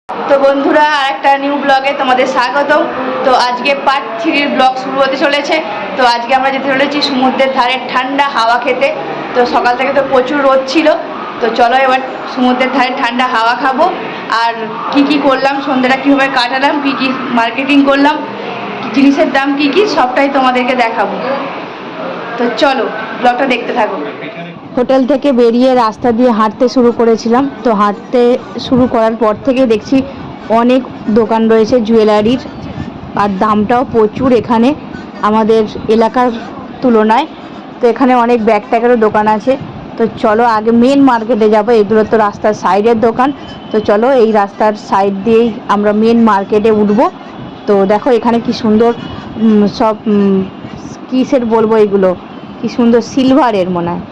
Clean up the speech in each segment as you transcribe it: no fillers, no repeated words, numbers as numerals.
তো বন্ধুরা, আরেকটা নিউ ব্লগে তোমাদের স্বাগতম। তো আজকে পার্ট 3 ব্লগ শুরু হতে চলেছে। তো আজকে আমরা যেতে চলেছি সমুদ্রের ধারে ঠান্ডা হাওয়া খেতে। তো সকাল থেকে তো প্রচুর রোদ ছিল, তো চলো এবার সমুদ্রের ধারে ঠান্ডা হাওয়া খাবো। আর কি কি করলাম, সন্ধ্যাটা কীভাবে কাটালাম, কি কি মার্কেটিং করলাম, জিনিসের দাম কি কি, সবটাই তোমাদেরকে দেখাবো। তো চলো ব্লগটা দেখতে থাকো। হোটেল থেকে বেরিয়ে রাস্তা দিয়ে হাঁটতে শুরু করেছিলাম। তো হাঁটতে শুরু করার পর থেকে দেখছি অনেক দোকান রয়েছে জুয়েলারির, আর দামটাও প্রচুর এখানে আমাদের এলাকার তুলনায়। তো এখানে অনেক ব্যাগ ট্যাগেরও দোকান আছে। তো চলো আগে মেন মার্কেটে যাবো, এগুলো তো রাস্তার সাইডের দোকান। তো চলো এই রাস্তার সাইড দিয়েই আমরা মেন মার্কেটে উঠবো। তো দেখো এখানে কি সুন্দর সব কিসের বলবো, এগুলো কি সুন্দর সিলভারের, মনে হয়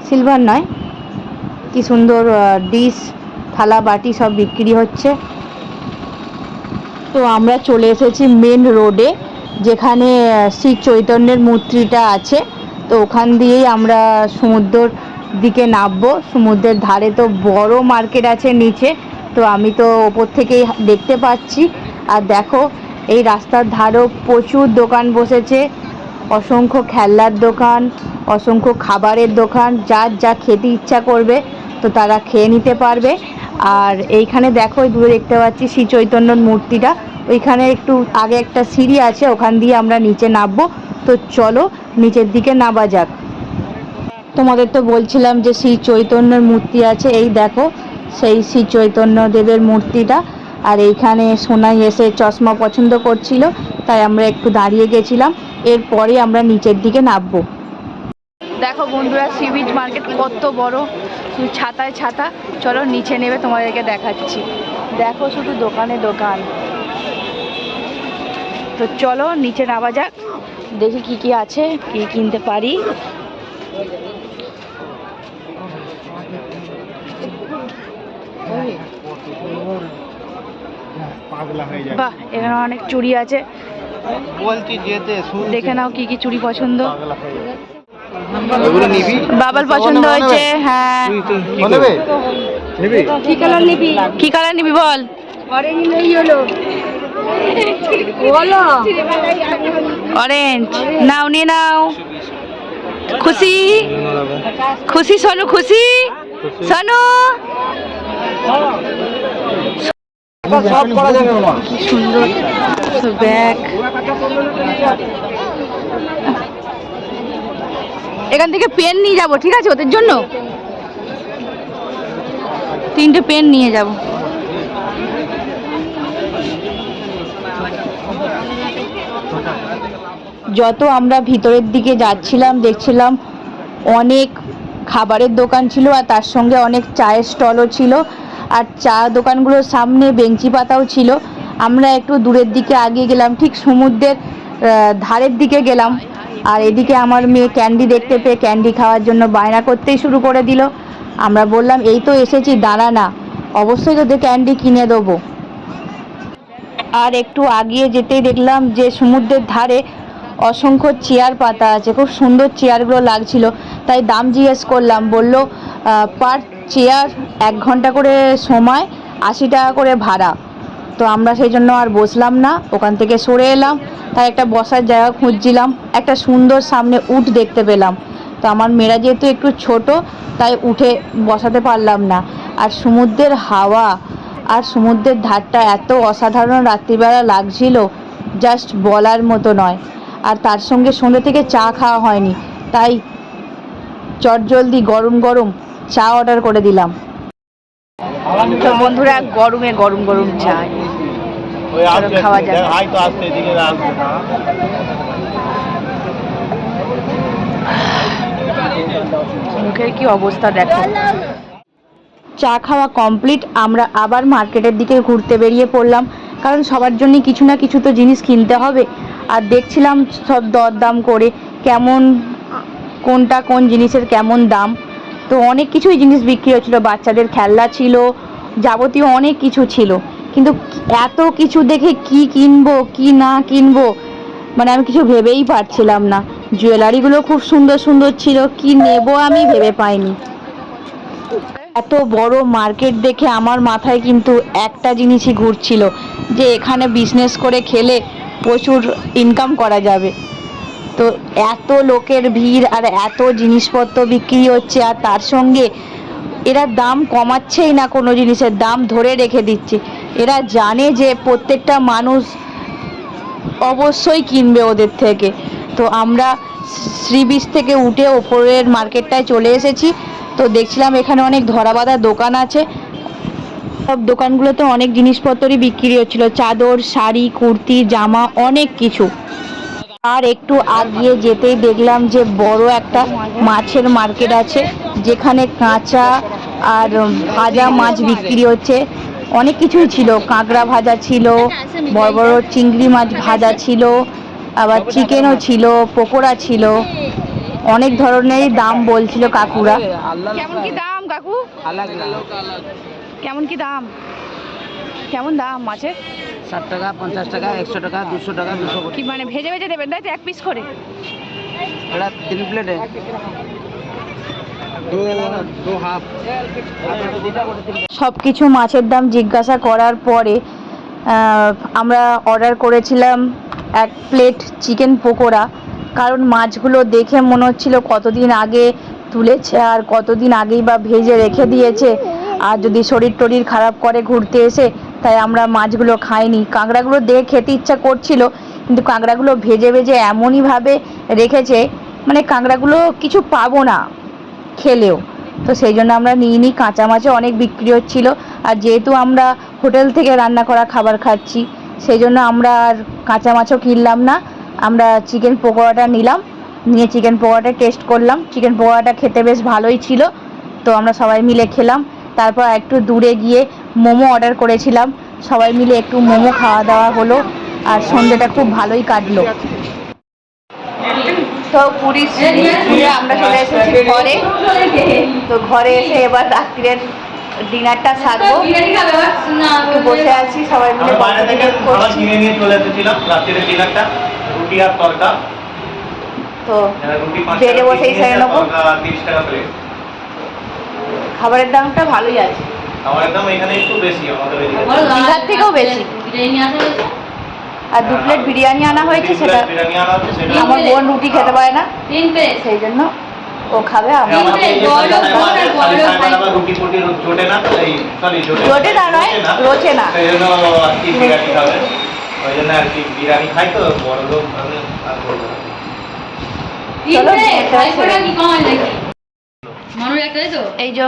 সিলভার নয়, কি সুন্দর ডিশ, থালা বাটি সব বিক্রি হচ্ছে। তো আমরা চলে এসেছি মেন রোডে, যেখানে শ্রী চৈতন্যের মূর্তিটা আছে। তো ওখান দিয়েই আমরা সমুদ্রের দিকে নামবো। সমুদ্রের ধারে তো বড় মার্কেট আছে নিচে, তো আমি তো ওপর থেকেই দেখতে পাচ্ছি। আর দেখো এই রাস্তার ধারেও প্রচুর দোকান বসেছে, অসংখ্য খেলনার দোকান, অসংখ্য খাবারের দোকান। যার যা খেতে ইচ্ছা করবে তো তারা খেয়ে নিতে পারবে। আর এইখানে দেখো দূরে দেখতে পাচ্ছি শ্রী চৈতন্যর মূর্তিটা, ওইখানে একটু আগে একটা সিঁড়ি আছে, ওখান দিয়ে আমরা নিচে নামবো। তো চলো নিচের দিকে নামা যাক। তোমাদের তো বলছিলাম যে শ্রী চৈতন্যর মূর্তি আছে, এই দেখো সেই শ্রী চৈতন্য দেবের মূর্তিটা। আর এইখানে সোনাই এসে চশমা পছন্দ করছিল, তাই আমরা একটু দাঁড়িয়ে গেছিলাম। এরপরে আমরা নিচের দিকে নামবো। দেখো বন্ধুরা, সি বিচ মার্কেট কত বড়, শুধু ছাতায় ছাতা। চলো নিচে নেবে তোমাদেরকে দেখাচ্ছি। দেখো শুধু দোকানে দোকান। তো চলো নিচে নামা যাক, দেখি কি কি আছে, কি কিনতে পারি। বাহ, এখানে অনেক চুড়ি আছে, দেখে নাও কি কি চুড়ি পছন্দ। বাবার পছন্দ হয়েছে। হ্যাঁ, কি কালার নিবি, কি কালার নিবি বল। অরেঞ্জ নাও, নিয়ে নাও। খুশি খুশি সোনু, খুশি সোনু। কি সুন্দর ব্যাগ। এখান থেকে পেন নিয়ে যাব, ঠিক আছে, ওদের জন্য 3টে পেন নিয়ে যাব। যত আমরা ভিতরের দিকে যাচ্ছিলাম দেখছিলাম অনেক খাবারের দোকান ছিল, আর তার সঙ্গে অনেক চায়ের স্টলও ছিল। আর চা দোকানগুলোর সামনে বেঞ্চি পাতাও ছিল। আমরা একটু দূরের দিকে এগিয়ে গেলাম, ঠিক সমুদ্রের ধারের দিকে গেলাম। আর এদিকে আমার মেয়ে ক্যান্ডি দেখতে পেয়ে ক্যান্ডি খাওয়ার জন্য বায়না করতেই শুরু করে দিল। আমরা বললাম এই তো এসেছি, দাঁড়া না, অবশ্যই তোদের ক্যান্ডি কিনে দেবো। আর একটু আগিয়ে যেতেই দেখলাম যে সমুদ্রের ধারে অসংখ্য চেয়ার পাতা আছে, খুব সুন্দর চেয়ারগুলো লাগছিল। তাই দাম জিজ্ঞেস করলাম, বললো পার চেয়ার 1 ঘন্টা করে সময়, 80 টাকা করে ভাড়া। তো আমরা সেই জন্য আর বসলাম না, ওখান থেকে সরে এলাম। তাই একটা বসার জায়গা খুঁজছিলাম, একটা সুন্দর সামনে উট দেখতে পেলাম। তো আমার মেয়েরা যেহেতু একটু ছোট, তাই উঠে বসাতে পারলাম না। আর সমুদ্রের হাওয়া আর সমুদ্রের ধারটা এত অসাধারণ রাত্রিবেলা লাগছিল, জাস্ট বলার মতো নয়। আর তার সঙ্গে সন্ধ্যে থেকে চা খাওয়া হয়নি, তাই চটজলদি গরম গরম চা অর্ডার করে দিলাম। তো বন্ধুরা, গরমে গরম গরম চা খাওয়া যায়। মুখের কি অবস্থা দেখো। চা খাওয়া কমপ্লিট, আমরা আবার মার্কেটের দিকে ঘুরতে বেরিয়ে পড়লাম, কারণ সবার জন্যই কিছু না কিছু তো জিনিস কিনতে হবে। আর দেখছিলাম সব দরদাম করে কেমন, কোনটা কোন জিনিসের কেমন দাম। তো অনেক কিছুই জিনিস বিক্রি হচ্ছিলো, বাচ্চাদের খেলনা ছিল, যাবতীয় অনেক কিছু ছিল। কিন্তু এত কিছু দেখে কি কিনবো কি না কিনবো, মানে আমি কিছু ভেবেই পারছিলাম না। জুয়েলারিগুলো খুব সুন্দর সুন্দর ছিল, কি নেব আমি ভেবে পাইনি। এত বড় মার্কেট দেখে আমার মাথায় কিন্তু একটা জিনিসই ঘুরছিল, যে এখানে বিজনেস করে খেলে প্রচুর ইনকাম করা যাবে। তো এত লোকের ভিড় আর এত জিনিসপত্র বিক্রি হচ্ছে, আর তার সঙ্গে এরা দাম কমাচ্ছেই না, কোনো জিনিসের দাম ধরে রেখে দিচ্ছে। এরা জানে যে প্রত্যেকটা মানুষ অবশ্যই কিনবে ওদের থেকে। তো আমরা সি বিচ থেকে উঠে ওপরের মার্কেটটায় চলে এসেছি। তো দেখছিলাম এখানে অনেক ধরাবাঁধা দোকান আছে, সব দোকানগুলোতে অনেক জিনিসপত্রই বিক্রি হচ্ছিল, চাদর, শাড়ি, কুর্তি, জামা, অনেক কিছু। আর একটু আগিয়ে যেতেই দেখলাম যে বড় একটা মাছের মার্কেট আছে, যেখানে কাঁচা আর ভাজা মাছ বিক্রি হচ্ছে। অনেক কিছুই ছিল, কাঁকড়া ভাজা ছিল, বড় বড় চিংড়ি মাছ ভাজা ছিল, আবার চিকেনও ছিল, পকোড়া ছিল, অনেক ধরনেরই দাম বলছিল কাকুরা। কেমন কি দাম কাকু? কেমন কি দাম? কেমন দাম মাছের? 60 টাকা, 50 টাকা, 100 টাকা, 200 টাকা, 200 কি মানে ভেজে ভেজে দেবেন তাই তো, এক পিস করে? এটা 3 প্লেটে দো হাফ। সব কিছু মাছের দাম জিজ্ঞাসা করার পরে আমরা অর্ডার করেছিলাম 1 প্লেট চিকেন পকোড়া, কারণ মাছগুলো দেখে মনে হচ্ছিল কতদিন আগে তুলেছে আর কতদিন আগেই বা ভেজে রেখে দিয়েছে, আর যদি শরীর টরীর খারাপ করে ঘুরতে এসে, তাই আমরা মাছগুলো খাইনি। কাঁকড়াগুলো দেখে খেতে ইচ্ছা করছিল, কিন্তু কাঁকড়াগুলো ভেজে ভেজে এমনইভাবে রেখেছে, মানে কাঁকড়াগুলো কিছু পাবো না খেলেও। তো সেই জন্য আমরা নিইনি। কাঁচা মাছও অনেক বিক্রি হচ্ছিল, আর যেহেতু আমরা হোটেল থেকে রান্না করা খাবার খাচ্ছি, সেই জন্য আমরা আর কাঁচা মাছও কিনলাম না। আমরা চিকেন পকোড়াটা নিলাম, নিয়ে চিকেন পকোড়াটা টেস্ট করলাম। চিকেন পকোড়াটা খেতে বেশ ভালোই ছিল, তো আমরা সবাই মিলে খেলাম। তারপর একটু দূরে গিয়ে মোমো অর্ডার করেছিলাম, সবাই মিলে একটু মোমো খাওয়া দাওয়া হলো, আর সন্ধ্যেটা খুব ভালোই কাটলো। তো পুরী ঘুরে আমরা চলে এসেছি ঘরে। তো ঘরে এসে এবার রাত্রির ডিনারটা সারবো। একটু বসে আছি, সবাই মিলে কিনে নিয়ে চলে এসেছিলাম রাত্রির ডিনারটা, রুটি আর তরকা। তো বেড়ে বসেই সেরে নেবো। 30 টাকা প্লেট। খাবারের দামটা ভালোই আছে, খাবারের দাম এখানে একটু বেশি, আমাদের দীঘার থেকেও বেশি। আর 2 প্লেট বিরিয়ানি আনা হয়েছে, সেটা আমার বোন রুটি খেতে পারে না, সেই জন্য ও খাবে। জোটে না নয়, রোচে না, বিরিয়ানি খাই তো বড় লোক। এই যে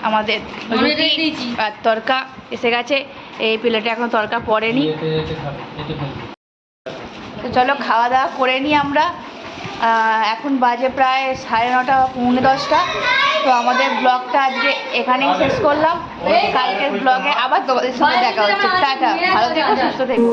আমাদের আর তরকা এসে গেছে। এই প্লেটে এখন তরকা পড়েনি, তো চলো খাওয়া দাওয়া করে নিই আমরা। এখন বাজে প্রায় 9:30 বা 9:45। তো আমাদের ব্লগটা আজকে এখানেই শেষ করলাম। কালকের ব্লগে আবার তোমাদের সঙ্গে দেখা হচ্ছে। টাটা, ভালো থেকো, সুস্থ থেকো।